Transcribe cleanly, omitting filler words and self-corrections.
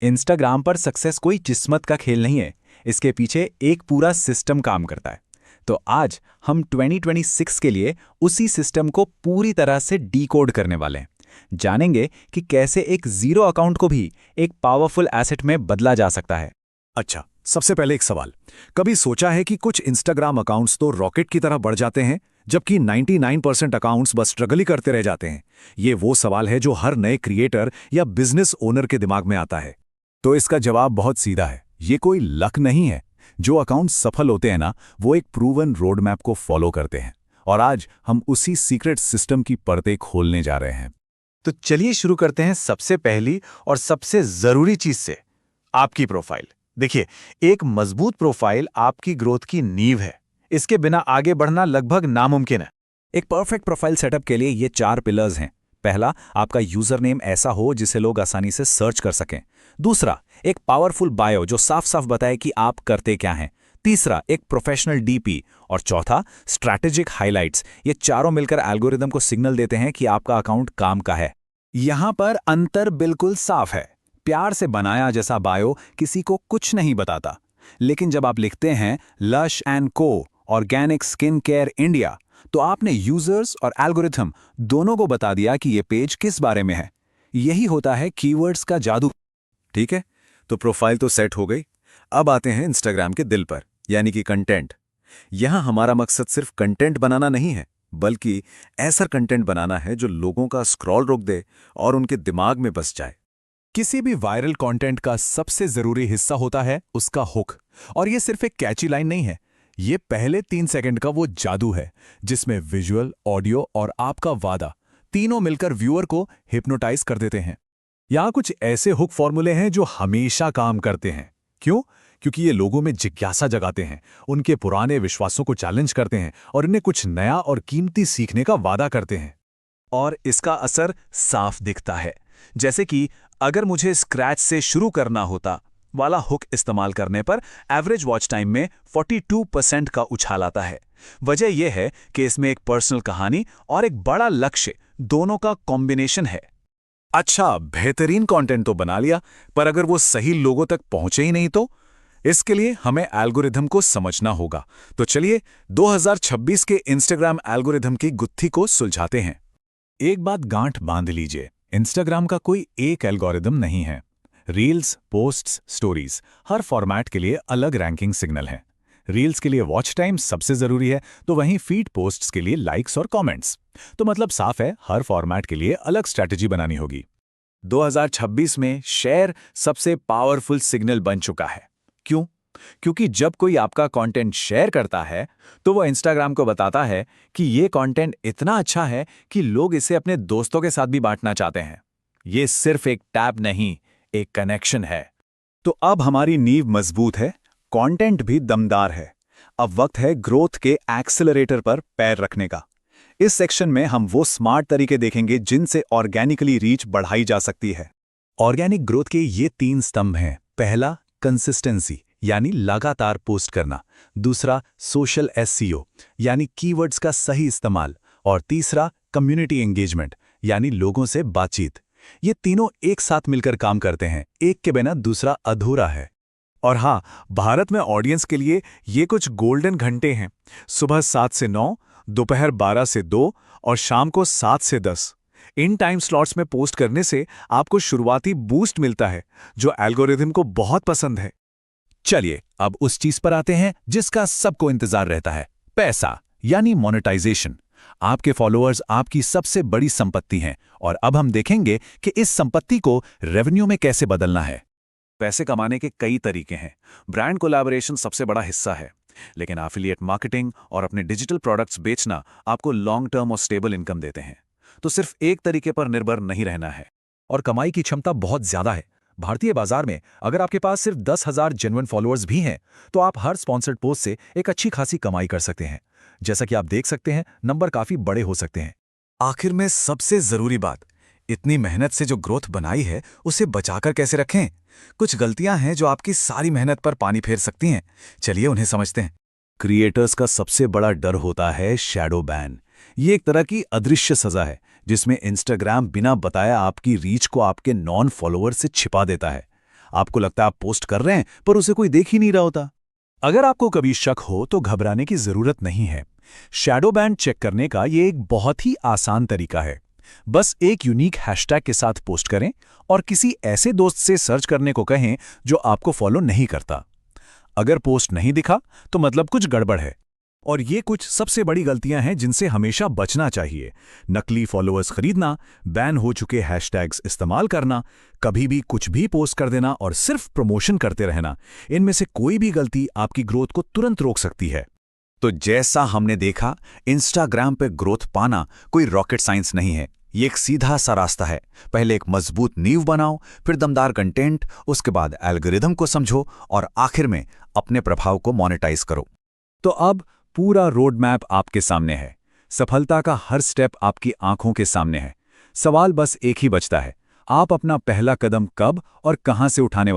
Instagram पर success कोई किस्मत का खेल नहीं है। इसके पीछे एक पूरा सिस्टम काम करता है। तो आज हम 2026 के लिए उसी सिस्टम को पूरी तरह से डीकोड करने वाले हैं। जानेंगे कि कैसे एक जीरो अकाउंट को भी एक पावरफुल एसेट में बदला जा सकता है। अच्छा, सबसे पहले एक सवाल। कभी सोचा है कि कुछ इंस्टाग्राम अकाउंट्स तो रॉकेट की तरह बढ़ जाते हैं, जबकि 99% अकाउंट्स बस स्ट्रगल ही करते रह जाते हैं? ये वो सवाल है जो हर नए क्रिएटर या बिजनेस ओनर के दिमाग में आता है। तो इसका जवाब बहुत सीधा है। ये कोई लक नहीं है। जो अकाउंट्स सफल होते हैं ना, वो एक प्रूवन रोड मैप को फॉलो करते हैं। और आज हम उसी सीक्रेट सिस्टम की परतें खोलने जा रहे हैं। तो चलिए शुरू करते हैं सबसे पहली और सबसे जरूरी चीज से, आपकी प्रोफाइल। देखिए, एक मजबूत प्रोफाइल आपकी ग्रोथ की नींव है। इसके बिना आगे बढ़ना लगभग नामुमकिन है। एक परफेक्ट प्रोफाइल सेटअप के लिए ये 4 पिलर्स हैं। पहला, आपका यूजर नेम ऐसा हो जिसे लोग आसानी से सर्च कर सकें। दूसरा, एक पावरफुल बायो जो साफ साफ बताए कि आप करते क्या हैं। तीसरा, एक प्रोफेशनल डीपी। और चौथा, स्ट्रैटेजिक हाइलाइट्स। ये चारों मिलकर एल्गोरिदम को सिग्नल देते हैं कि आपका अकाउंट काम का है। यहां पर अंतर बिल्कुल साफ है। प्यार से बनाया जैसा बायो किसी को कुछ नहीं बताता, लेकिन जब आप लिखते हैं लश एंड को ऑर्गेनिक स्किन केयर इंडिया, तो आपने यूजर्स और एल्गोरिथम दोनों को बता दिया कि ये पेज किस बारे में है। यही होता है कीवर्ड्स का जादू। ठीक है, तो प्रोफाइल तो सेट हो गई। अब आते हैं इंस्टाग्राम के दिल पर, यानी कि कंटेंट। यहां हमारा मकसद सिर्फ कंटेंट बनाना नहीं है, बल्कि ऐसा कंटेंट बनाना है जो लोगों का स्क्रॉल रोक दे और उनके दिमाग में बस जाए। किसी भी वायरल कंटेंट का सबसे जरूरी हिस्सा होता है उसका हुक। और ये सिर्फ एक कैची लाइन नहीं है, ये पहले 3 सेकंड का वो जादू है जिसमें विजुअल, ऑडियो और आपका वादा तीनों मिलकर व्यूअर को हिप्नोटाइज कर देते हैं। यहाँ कुछ ऐसे हुक फॉर्मूले हैं जो हमेशा काम करते हैं। क्यों? क्योंकि ये लोगों में जिज्ञासा जगाते हैं, उनके पुराने विश्वासों को चैलेंज करते हैं और इन्हें कुछ नया और कीमती सीखने का वादा करते हैं। और इसका असर साफ दिखता है। जैसे कि अगर मुझे स्क्रैच से शुरू करना होता वाला हुक इस्तेमाल करने पर एवरेज वॉच टाइम में 42% का उछाल आता है। वजह यह है कि इसमें एक पर्सनल कहानी और एक बड़ा लक्ष्य दोनों का कॉम्बिनेशन है। अच्छा, बेहतरीन कंटेंट तो बना लिया, पर अगर वो सही लोगों तक पहुंचे ही नहीं तो? इसके लिए हमें एल्गोरिथम को समझना होगा। तो चलिए 2026 के इंस्टाग्राम एल्गोरिथम की गुत्थी को सुलझाते हैं। एक बात गांठ बांध लीजिए, इंस्टाग्राम का कोई एक एल्गोरिदम नहीं है। रील्स, पोस्ट्स, स्टोरीज, हर फॉर्मेट के लिए अलग रैंकिंग सिग्नल है। रील्स के लिए वॉच टाइम सबसे जरूरी है, तो वहीं फीड पोस्ट्स के लिए लाइक्स और कमेंट्स। तो मतलब साफ है, हर फॉर्मेट के लिए अलग स्ट्रैटेजी बनानी होगी। 2026 में शेयर सबसे पावरफुल सिग्नल बन चुका है। क्यों? क्योंकि जब कोई आपका कंटेंट शेयर करता है, तो वो इंस्टाग्राम को बताता है कि ये कंटेंट इतना अच्छा है कि लोग इसे अपने दोस्तों के साथ भी बांटना चाहते हैं। ये सिर्फ एक टैब नहीं, एक कनेक्शन है। तो अब हमारी नींव मजबूत है, कंटेंट भी दमदार है। अब वक्त है ग्रोथ के एक्सेलरेटर पर पैर रखने का। इस सेक्शन में हम वो स्मार्ट तरीके देखेंगे जिनसे ऑर्गेनिकली रीच बढ़ाई जा सकती है। ऑर्गेनिक ग्रोथ के ये 3 स्तंभ हैं। पहला, कंसिस्टेंसी यानी लगातार पोस्ट करना। दूसरा, सोशल एसईओ यानी कीवर्ड्स का सही इस्तेमाल। और तीसरा, कम्युनिटी एंगेजमेंट यानी लोगों से बातचीत। ये तीनों एक साथ मिलकर काम करते हैं, एक के बिना दूसरा अधूरा है। और हाँ, भारत में ऑडियंस के लिए ये कुछ गोल्डन घंटे हैं। सुबह 7 से 9, दोपहर 12 से 2 और शाम को 7 से 10। इन टाइम स्लॉट्स में पोस्ट करने से आपको शुरुआती बूस्ट मिलता है, जो एल्गोरिथम को बहुत पसंद है। चलिए अब उस चीज पर आते हैं जिसका सबको इंतजार रहता है, पैसा यानी मोनेटाइजेशन। आपके फॉलोअर्स आपकी सबसे बड़ी संपत्ति हैं, और अब हम देखेंगे कि इस संपत्ति को रेवेन्यू में कैसे बदलना है। पैसे कमाने के कई तरीके हैं। ब्रांड कोलैबोरेशन सबसे बड़ा हिस्सा है, लेकिन एफिलिएट मार्केटिंग और अपने डिजिटल प्रोडक्ट्स बेचना आपको लॉन्ग टर्म और स्टेबल इनकम देते हैं। तो सिर्फ एक तरीके पर निर्भर नहीं रहना है। और कमाई की क्षमता बहुत ज्यादा है। भारतीय बाजार में अगर आपके पास सिर्फ 10,000 जेन्युइन फॉलोअर्स भी हैं, तो आप हर स्पॉन्सर्ड पोस्ट से एक अच्छी खासी कमाई कर सकते हैं। जैसा कि आप देख सकते हैं, नंबर काफी बड़े हो सकते हैं। आखिर में सबसे जरूरी बात, इतनी मेहनत से जो ग्रोथ बनाई है उसे बचाकर कैसे रखें। कुछ गलतियां हैं जो आपकी सारी मेहनत पर पानी फेर सकती हैं। चलिए उन्हें समझते हैं। क्रिएटर्स का सबसे बड़ा डर होता है शैडो बैन। ये एक तरह की अदृश्य सजा है जिसमें इंस्टाग्राम बिना बताया आपकी रीच को आपके नॉन फॉलोअर से छिपा देता है। आपको लगता है आप पोस्ट कर रहे हैं पर उसे कोई देख ही नहीं रहा होता। अगर आपको कभी शक हो तो घबराने की जरूरत नहीं है। शैडो बैंड चेक करने का ये एक बहुत ही आसान तरीका है। बस एक यूनिक हैशटैग के साथ पोस्ट करें और किसी ऐसे दोस्त से सर्च करने को कहें जो आपको फॉलो नहीं करता। अगर पोस्ट नहीं दिखा तो मतलब कुछ गड़बड़ है। और ये कुछ सबसे बड़ी गलतियां हैं जिनसे हमेशा बचना चाहिए। नकली फॉलोअर्स खरीदना, बैन हो चुके हैशटैग्स इस्तेमाल करना, कभी भी कुछ भी पोस्ट कर देना और सिर्फ प्रमोशन करते रहना। इनमें से कोई भी गलती आपकी ग्रोथ को तुरंत रोक सकती है। तो जैसा हमने देखा, इंस्टाग्राम पे ग्रोथ पाना कोई रॉकेट साइंस नहीं है। ये एक सीधा सा रास्ता है। पहले एक मजबूत नींव बनाओ, फिर दमदार कंटेंट, उसके बाद एल्गोरिदम को समझो और आखिर में अपने प्रभाव को मोनेटाइज करो। तो अब पूरा रोड मैप आपके सामने है। सफलता का हर स्टेप आपकी आंखों के सामने है। सवाल बस एक ही बचता है, आप अपना पहला कदम कब और कहां से उठाने